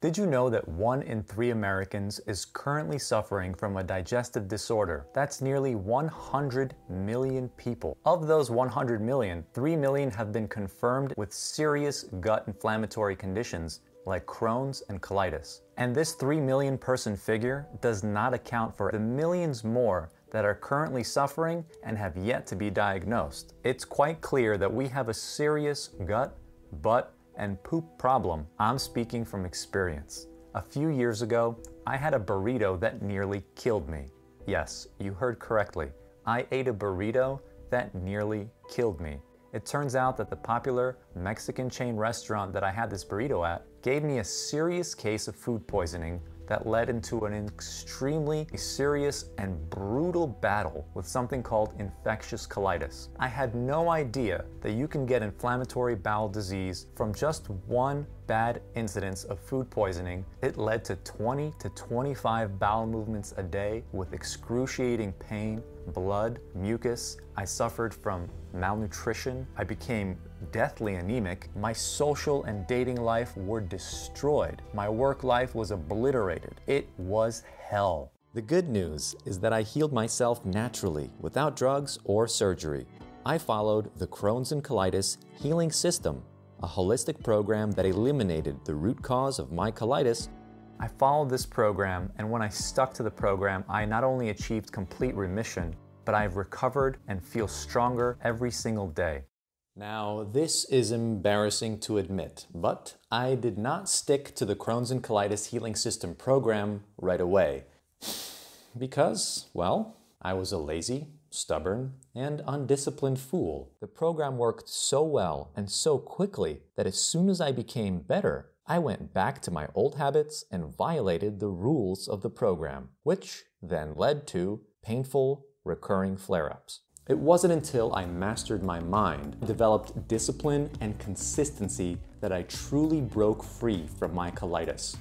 Did you know that 1 in 3 Americans is currently suffering from a digestive disorder? That's nearly 100 million people. Of those 100 million, 3 million have been confirmed with serious gut inflammatory conditions like Crohn's and colitis. And this 3 million person figure does not account for the millions more that are currently suffering and have yet to be diagnosed. It's quite clear that we have a serious gut, butt, and poop problem. I'm speaking from experience. A few years ago, I had a burrito that nearly killed me. Yes, you heard correctly. I ate a burrito that nearly killed me. It turns out that the popular Mexican chain restaurant that I had this burrito at gave me a serious case of food poisoning that led into an extremely serious and brutal battle with something called infectious colitis. I had no idea that you can get inflammatory bowel disease from just one bad incidence of food poisoning. It led to 20 to 25 bowel movements a day with excruciating pain, blood, mucus. I suffered from malnutrition. I became deathly anemic. My social and dating life were destroyed. My work life was obliterated. It was hell. The good news is that I healed myself naturally without drugs or surgery. I followed the Crohn's and Colitis Healing System, a holistic program that eliminated the root cause of my colitis. I followed this program, and when I stuck to the program, I not only achieved complete remission, but I've recovered and feel stronger every single day. Now, this is embarrassing to admit, but I did not stick to the Crohn's and Colitis Healing System program right away. Because, well, I was a lazy, stubborn, and undisciplined fool. The program worked so well and so quickly that as soon as I became better, I went back to my old habits and violated the rules of the program, which then led to painful, recurring flare-ups. It wasn't until I mastered my mind, developed discipline and consistency that I truly broke free from my colitis.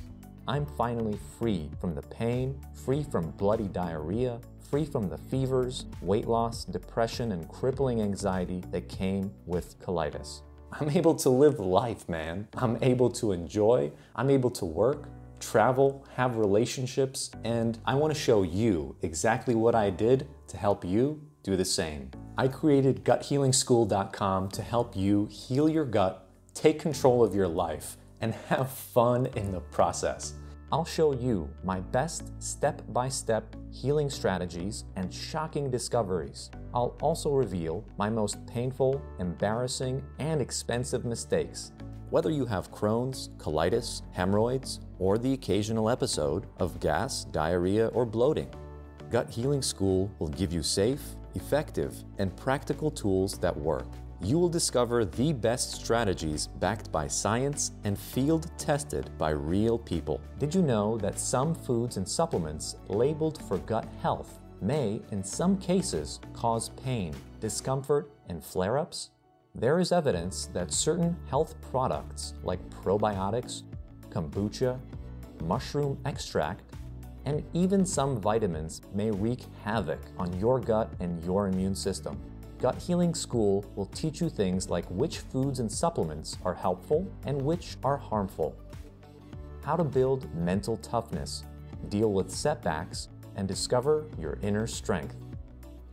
I'm finally free from the pain, free from bloody diarrhea, free from the fevers, weight loss, depression, and crippling anxiety that came with colitis. I'm able to live life, man. I'm able to enjoy, I'm able to work, travel, have relationships, and I want to show you exactly what I did to help you do the same. I created GutHealingSchool.com to help you heal your gut, take control of your life, and have fun in the process. I'll show you my best step-by-step healing strategies and shocking discoveries. I'll also reveal my most painful, embarrassing, and expensive mistakes. Whether you have Crohn's, colitis, hemorrhoids, or the occasional episode of gas, diarrhea, or bloating, Gut Healing School will give you safe, effective, and practical tools that work. You will discover the best strategies backed by science and field tested by real people. Did you know that some foods and supplements labeled for gut health may, in some cases, cause pain, discomfort, and flare-ups? There is evidence that certain health products like probiotics, kombucha, mushroom extract, and even some vitamins may wreak havoc on your gut and your immune system. Gut Healing School will teach you things like which foods and supplements are helpful and which are harmful, how to build mental toughness, deal with setbacks, and discover your inner strength,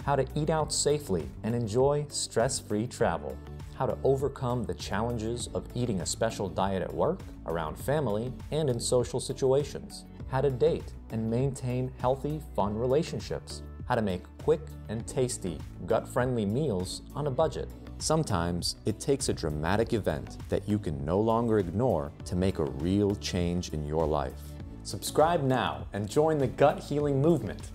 how to eat out safely and enjoy stress-free travel, how to overcome the challenges of eating a special diet at work, around family, and in social situations, how to date and maintain healthy, fun relationships, how to make quick and tasty, gut-friendly meals on a budget. Sometimes it takes a dramatic event that you can no longer ignore to make a real change in your life. Subscribe now and join the gut healing movement.